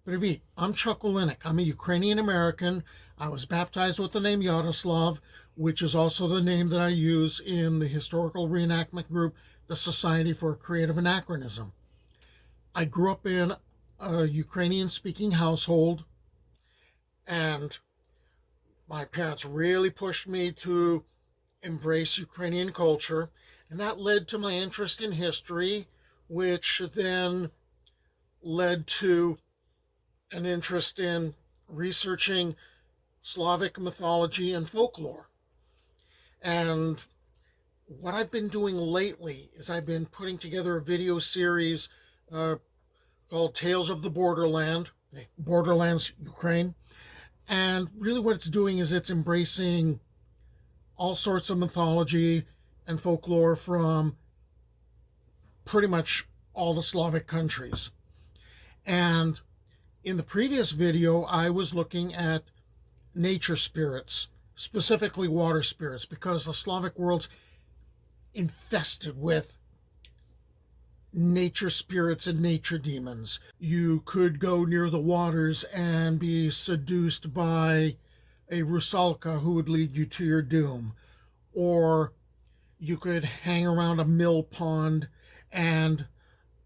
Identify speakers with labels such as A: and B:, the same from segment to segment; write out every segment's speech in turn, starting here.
A: Привіт, I'm Chuck Olenek. I'm a Ukrainian-American. I was baptized with the name Yaroslav, which is also the name that I use in the historical reenactment group, the Society for Creative Anachronism. I grew up in a Ukrainian-speaking household, and my parents really pushed me to embrace Ukrainian culture, and that led to my interest in history, which then led to an interest in researching Slavic mythology and folklore. And what I've been doing lately is I've been putting together a video series called Tales of the Borderland, Borderlands, Ukraine. And really what it's doing is it's embracing all sorts of mythology and folklore from pretty much all the Slavic countries. And in the previous video, I was looking at nature spirits, specifically water spirits, because the Slavic world's infested with nature spirits and nature demons. You could go near the waters and be seduced by a rusalka who would lead you to your doom. Or you could hang around a mill pond and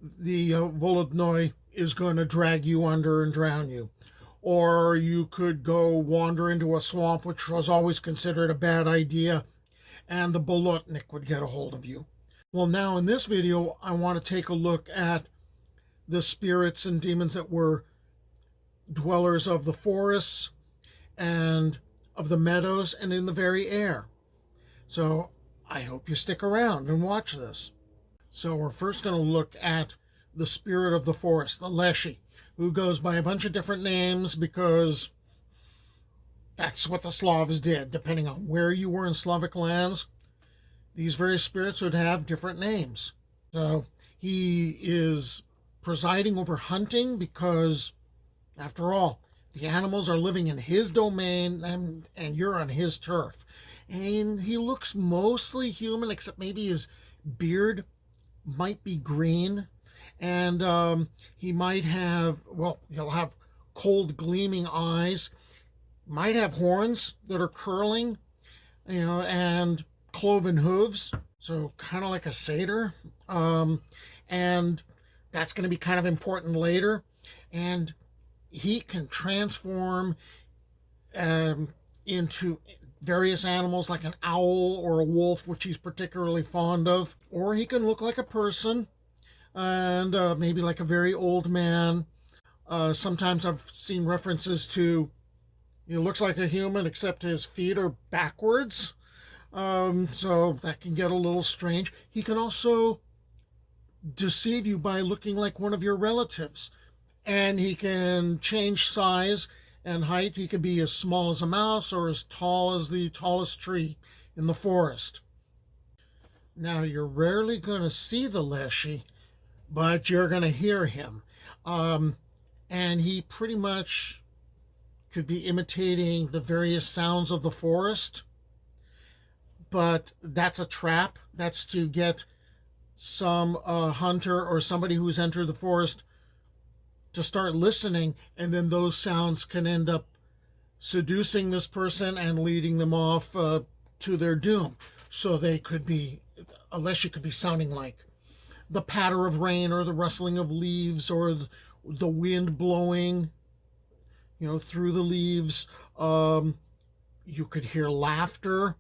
A: the Poludnitsa is going to drag you under and drown you. Or you could go wander into a swamp, which was always considered a bad idea, and the Poludnitsa would get a hold of you. Well, now in this video, I want to take a look at the spirits and demons that were dwellers of the forests and of the meadows and in the very air. So I hope you stick around and watch this. So we're first going to look at the spirit of the forest, the Leshii, who goes by a bunch of different names because that's what the Slavs did. Depending on where you were in Slavic lands, these various spirits would have different names. So he is presiding over hunting because, after all, the animals are living in his domain and you're on his turf. And he looks mostly human, except maybe his beard might be green. And he might have, well, he'll have cold gleaming eyes, might have horns that are curling, and cloven hooves, so kind of like a satyr. And that's going to be kind of important later. And he can transform into various animals like an owl or a wolf, which he's particularly fond of. Or he can look like a person, and maybe like a very old man. Sometimes I've seen references to, he looks like a human except his feet are backwards. So that can get a little strange. He can also deceive you by looking like one of your relatives. And he can change size and height. He could be as small as a mouse or as tall as the tallest tree in the forest. Now, you're rarely going to see the Leshii, but you're going to hear him. And he pretty much could be imitating the various sounds of the forest. But that's a trap. That's to get some hunter or somebody who's entered the forest to start listening, and then those sounds can end up seducing this person and leading them off to their doom. So they could be, unless you could be sounding like the patter of rain or the rustling of leaves or the wind blowing, through the leaves. You could hear laughter.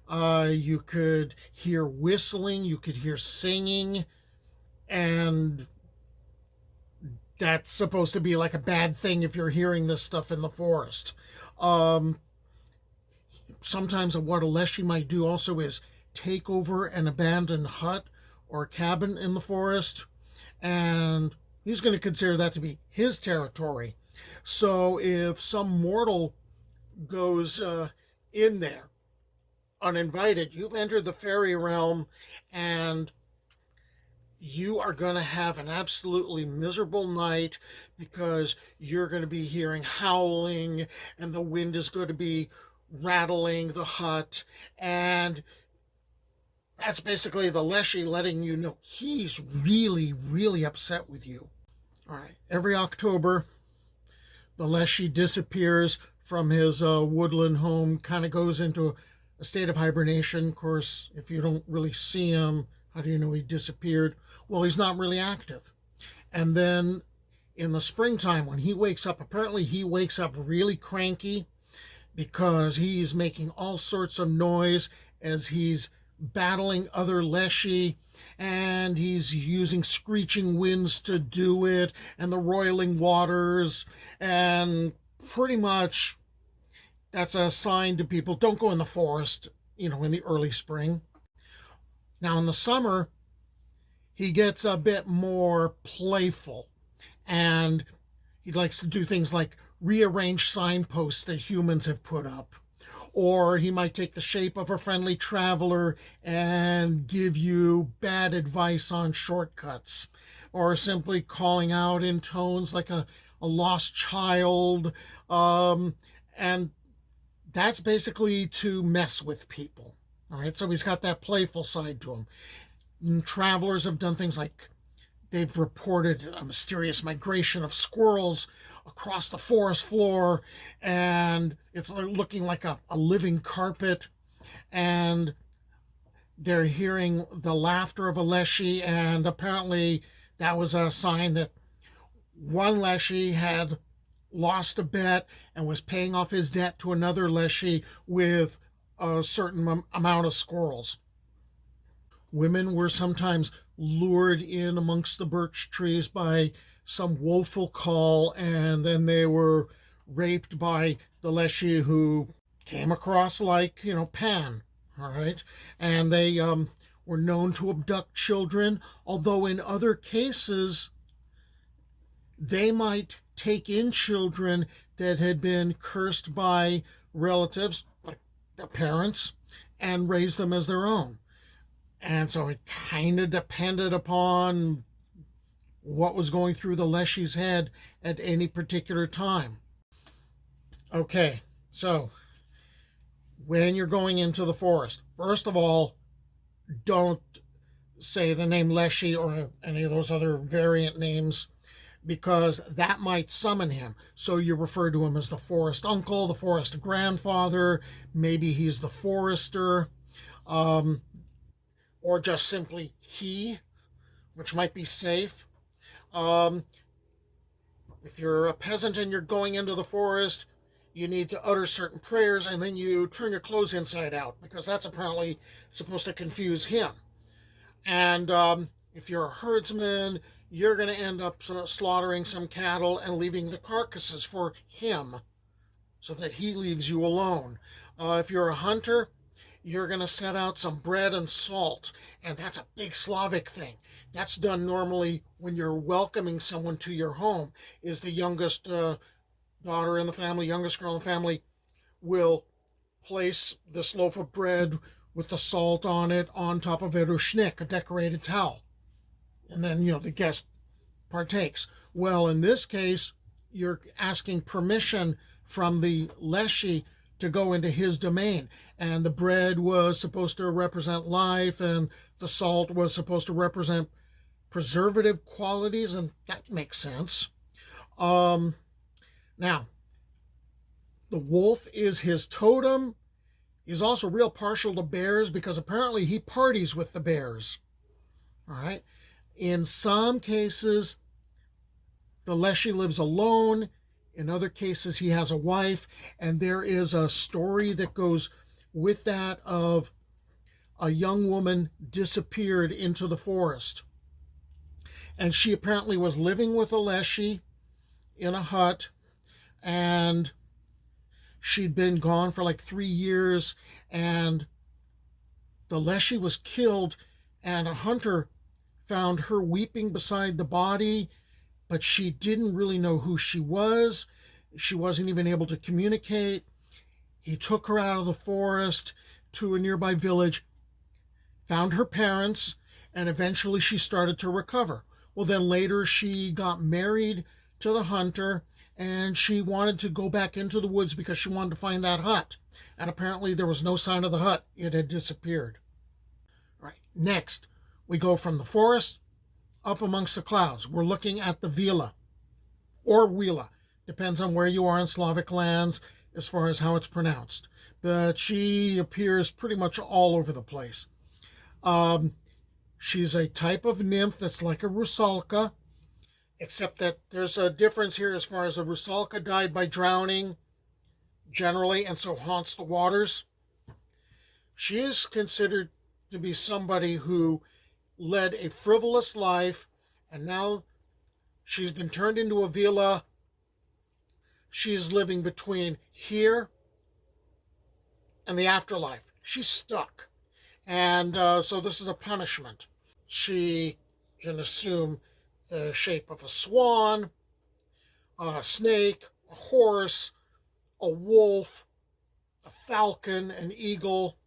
A: You could hear whistling. You could hear singing. And that's supposed to be like a bad thing if you're hearing this stuff in the forest. Sometimes what a Leshii might do also is take over an abandoned hut or cabin in the forest, and he's going to consider that to be his territory. So if some mortal goes in there uninvited, you've entered the fairy realm, and you are going to have an absolutely miserable night because you're going to be hearing howling, and the wind is going to be rattling the hut, and that's basically the Leshii letting you know he's really, really upset with you. All right, every October, The Leshii disappears from his woodland home, kind of goes into a state of hibernation. Of course, if you don't really see him, how do you know he disappeared? Well, he's not really active. And then in the springtime, when he wakes up, apparently he wakes up really cranky because he's making all sorts of noise as he's battling other Leshii, and he's using screeching winds to do it, and the roiling waters, and pretty much that's a sign to people, don't go in the forest, in the early spring. Now in the summer, he gets a bit more playful, and he likes to do things like rearrange signposts that humans have put up. Or he might take the shape of a friendly traveler and give you bad advice on shortcuts. Or simply calling out in tones like a lost child. And that's basically to mess with people. All right, so he's got that playful side to him. And travelers have done things like they've reported a mysterious migration of squirrels across the forest floor, and it's looking like a living carpet, and they're hearing the laughter of a Leshii, and apparently that was a sign that one Leshii had lost a bet and was paying off his debt to another Leshii with a certain amount of squirrels. Women were sometimes lured in amongst the birch trees by some woeful call, and then they were raped by the Leshii who came across like, Pan, all right? And they were known to abduct children, although in other cases, they might take in children that had been cursed by relatives, like their parents, and raise them as their own. And so it kind of depended upon what was going through the Leshii's head at any particular time. Okay, so when you're going into the forest, first of all, don't say the name Leshii or any of those other variant names, because that might summon him. So you refer to him as the forest uncle, the forest grandfather, maybe he's the forester, or just simply he, which might be safe. If you're a peasant and you're going into the forest, you need to utter certain prayers, and then you turn your clothes inside out, because that's apparently supposed to confuse him. And if you're a herdsman, you're going to end up slaughtering some cattle and leaving the carcasses for him so that he leaves you alone. If you're a hunter, you're going to set out some bread and salt, and that's a big Slavic thing. That's done normally when you're welcoming someone to your home, is the youngest daughter in the family, youngest girl in the family, will place this loaf of bread with the salt on it on top of a rushnik, a decorated towel. And then, the guest partakes. Well, in this case, you're asking permission from the Leshii to go into his domain. And the bread was supposed to represent life, and the salt was supposed to represent preservative qualities, and that makes sense. Now, the wolf is his totem. He's also real partial to bears because apparently he parties with the bears. All right. In some cases, the Leshii lives alone. In other cases, he has a wife. And there is a story that goes with that of a young woman disappeared into the forest. And she apparently was living with a Leshii in a hut. And she'd been gone for like 3 years. And the Leshii was killed. And a hunter found her weeping beside the body, but she didn't really know who she was. She wasn't even able to communicate. He took her out of the forest to a nearby village, found her parents, and eventually she started to recover. Well, then later she got married to the hunter, and she wanted to go back into the woods because she wanted to find that hut. And apparently there was no sign of the hut. It had disappeared. All right, next, we go from the forest up amongst the clouds. We're looking at the Vila, or Vila. Depends on where you are in Slavic lands as far as how it's pronounced. But she appears pretty much all over the place. Um, she's a type of nymph that's like a rusalka, except that there's a difference here as far as a rusalka died by drowning generally and so haunts the waters. She is considered to be somebody who led a frivolous life, and now she's been turned into a Vila. She's living between here and the afterlife. She's stuck. And so this is a punishment. She can assume the shape of a swan, a snake, a horse, a wolf, a falcon, an eagle.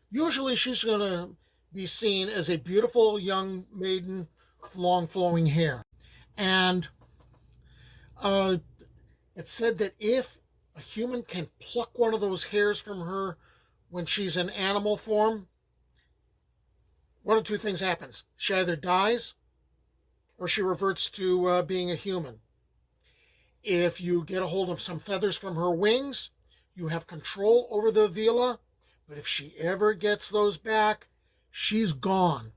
A: Usually she's going to be seen as a beautiful young maiden with long flowing hair. And uh, it's said that if a human can pluck one of those hairs from her when she's in animal form, one of two things happens. She either dies or she reverts to being a human. If you get a hold of some feathers from her wings, you have control over the Vila. But if she ever gets those back, she's gone.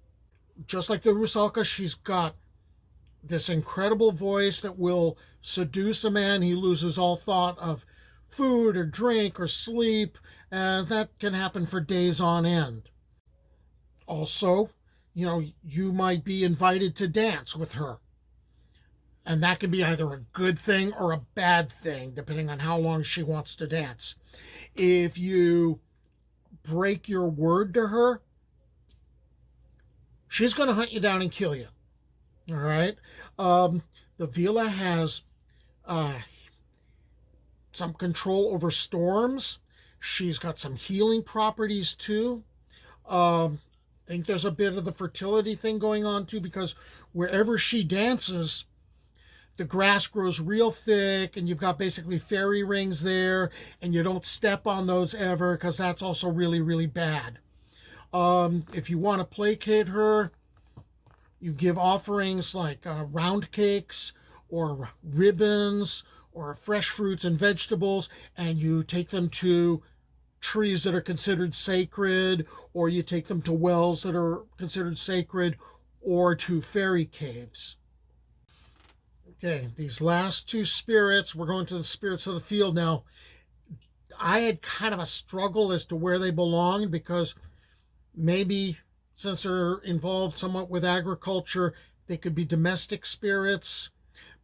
A: Just like the Rusalka, she's got this incredible voice that will seduce a man. He loses all thought of food or drink or sleep, and that can happen for days on end. Also, you might be invited to dance with her. And that can be either a good thing or a bad thing, depending on how long she wants to dance. If you break your word to her, she's going to hunt you down and kill you. All right? The Vila has some control over storms. She's got some healing properties too. I think there's a bit of the fertility thing going on too, because wherever she dances, the grass grows real thick, and you've got basically fairy rings there, and you don't step on those ever, because that's also really, really bad. If you want to placate her, you give offerings like round cakes or ribbons or fresh fruits and vegetables, and you take them to trees that are considered sacred, or you take them to wells that are considered sacred, or to fairy caves. Okay, these last two spirits, we're going to the spirits of the field now. I had kind of a struggle as to where they belong, because maybe since they're involved somewhat with agriculture, they could be domestic spirits.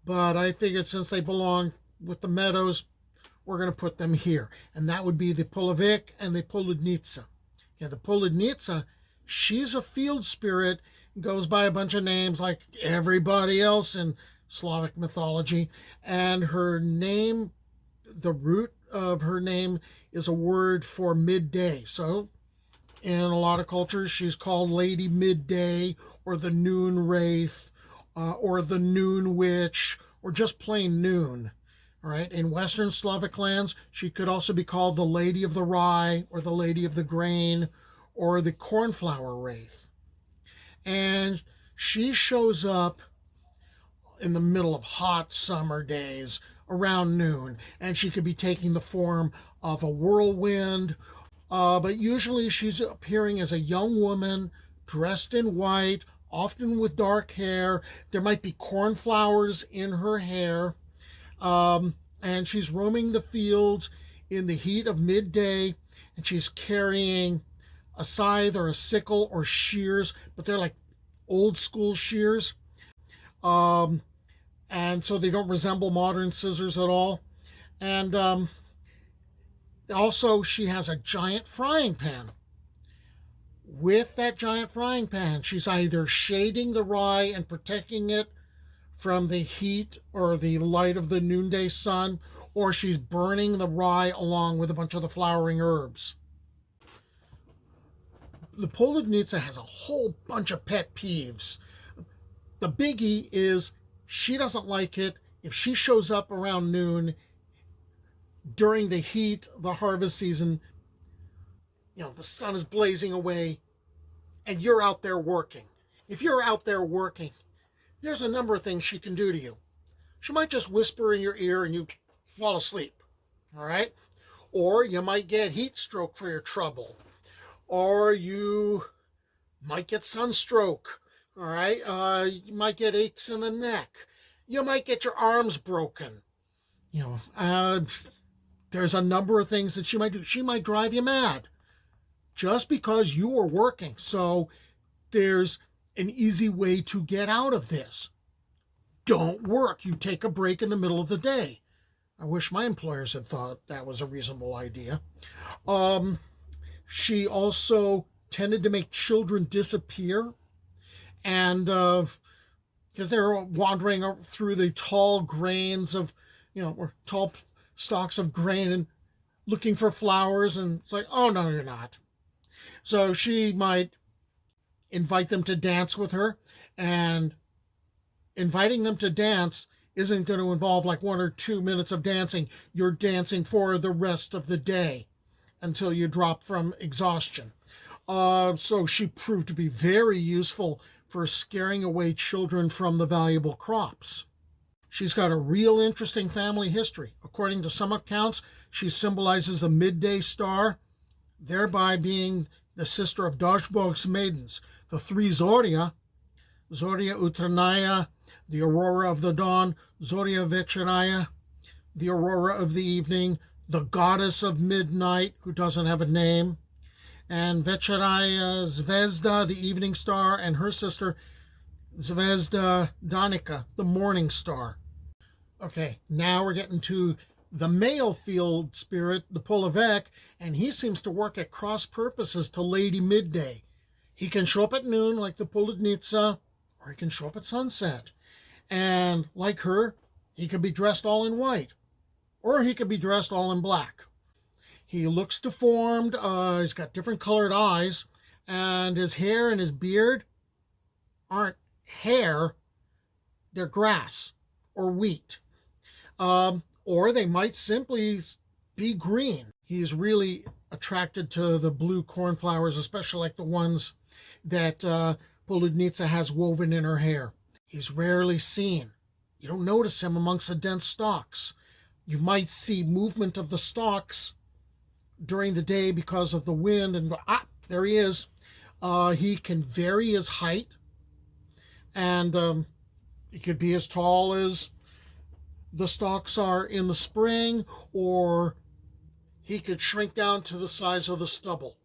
A: But I figured since they belong with the Meadows, we're going to put them here. And that would be the Polevik and the Poludnitsa. Okay, the Poludnitsa, she's a field spirit, goes by a bunch of names like everybody else in Slavic mythology. And her name, the root of her name, is a word for midday. So in a lot of cultures, she's called Lady Midday, or the Noon Wraith, or the Noon Witch, or just plain Noon. All right. In Western Slavic lands, she could also be called the Lady of the Rye, or the Lady of the Grain, or the Cornflower Wraith. And she shows up in the middle of hot summer days around noon, and she could be taking the form of a whirlwind, but usually she's appearing as a young woman dressed in white, often with dark hair. There might be cornflowers in her hair, and she's roaming the fields in the heat of midday, and she's carrying a scythe or a sickle or shears, but they're like old school shears. And so they don't resemble modern scissors at all. And also, she has a giant frying pan. With that giant frying pan, she's either shading the rye and protecting it from the heat or the light of the noonday sun, or she's burning the rye along with a bunch of the flowering herbs. The Poludnitsa has a whole bunch of pet peeves. The biggie is she doesn't like it if she shows up around noon during the heat, the harvest season. The sun is blazing away and you're out there working. If you're out there working, there's a number of things she can do to you. she might just whisper in your ear and you fall asleep. All right? Or you might get heat stroke for your trouble. Or you might get sunstroke. All right? You might get aches in the neck. You might get your arms broken. There's a number of things that she might do. She might drive you mad just because you are working. So there's an easy way to get out of this. Don't work. You take a break in the middle of the day. I wish my employers had thought that was a reasonable idea. She also tended to make children disappear, and because they're wandering through the tall grains of, or tall stalks of grain and looking for flowers, and it's like, oh, no, you're not. So she might invite them to dance with her, and inviting them to dance isn't going to involve like 1 or 2 minutes of dancing. You're dancing for the rest of the day until you drop from exhaustion. So she proved to be very useful for scaring away children from the valuable crops. She's got a real interesting family history. According to some accounts, she symbolizes the midday star, thereby being the sister of Dashbog's maidens, the three Zoria Utranaya, the aurora of the dawn, Zoria Večeraya, the aurora of the evening, the goddess of midnight, who doesn't have a name, and Večeraya Zvezda, the evening star, and her sister Zvezda Danica, the morning star. Okay, now we're getting to the male field spirit, the Polevik, and he seems to work at cross purposes to Lady Midday. He can show up at noon like the Poludnitsa, or he can show up at sunset. And like her, he could be dressed all in white, or he could be dressed all in black. He looks deformed, he's got different colored eyes, and his hair and his beard aren't hair, they're grass or wheat. Or they might simply be green. He's really attracted to the blue cornflowers, especially like the ones that Poludnitsa has woven in her hair. He's rarely seen. You don't notice him amongst the dense stalks. You might see movement of the stalks during the day because of the wind, and there he is. He can vary his height, and he could be as tall as the stalks are in the spring, or he could shrink down to the size of the stubble.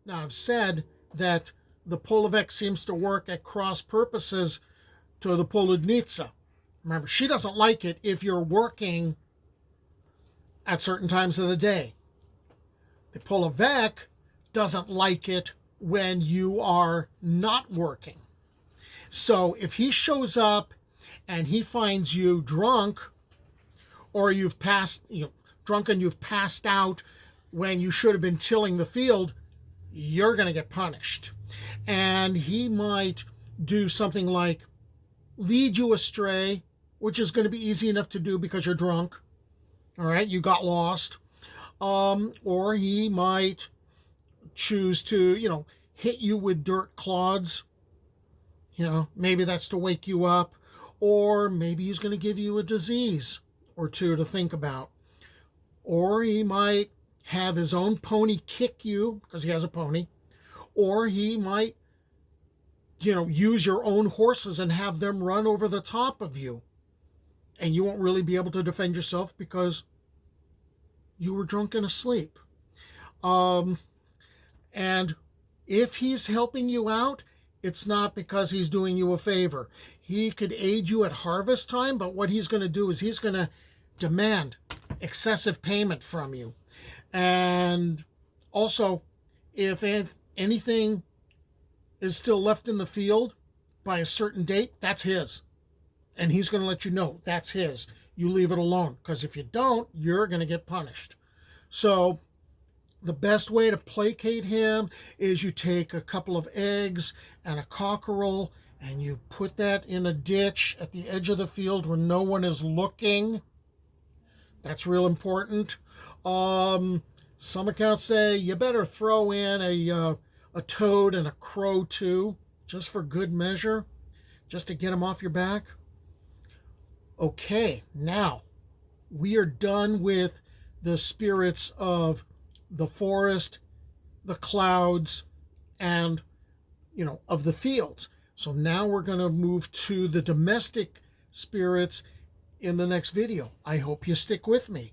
A: Now, I've said that the Polevik seems to work at cross purposes to the Poludnitsa. Remember, she doesn't like it if you're working at certain times of the day. The Polevik doesn't like it when you are not working. So if he shows up and he finds you drunk, or you've drunk and you've passed out when you should have been tilling the field, you're going to get punished. And he might do something like lead you astray, which is going to be easy enough to do because you're drunk. All right, you got lost. Or he might choose to, hit you with dirt clods. Maybe that's to wake you up. Or maybe he's going to give you a disease or two to think about. Or he might have his own pony kick you because he has a pony. Or he might, use your own horses and have them run over the top of you. And you won't really be able to defend yourself because you were drunk and asleep. And if he's helping you out, it's not because he's doing you a favor. He could aid you at harvest time, but what he's going to do is he's going to demand excessive payment from you. And also, if anything is still left in the field by a certain date, that's his. And he's going to let you know that's his. You leave it alone, because if you don't, you're going to get punished. So the best way to placate him is you take a couple of eggs and a cockerel and you put that in a ditch at the edge of the field where no one is looking. That's real important. Some accounts say you better throw in a toad and a crow too, just for good measure, just to get him off your back. Okay, now we are done with the spirits of the forest, the clouds, and, of the fields. So now we're going to move to the domestic spirits in the next video. I hope you stick with me.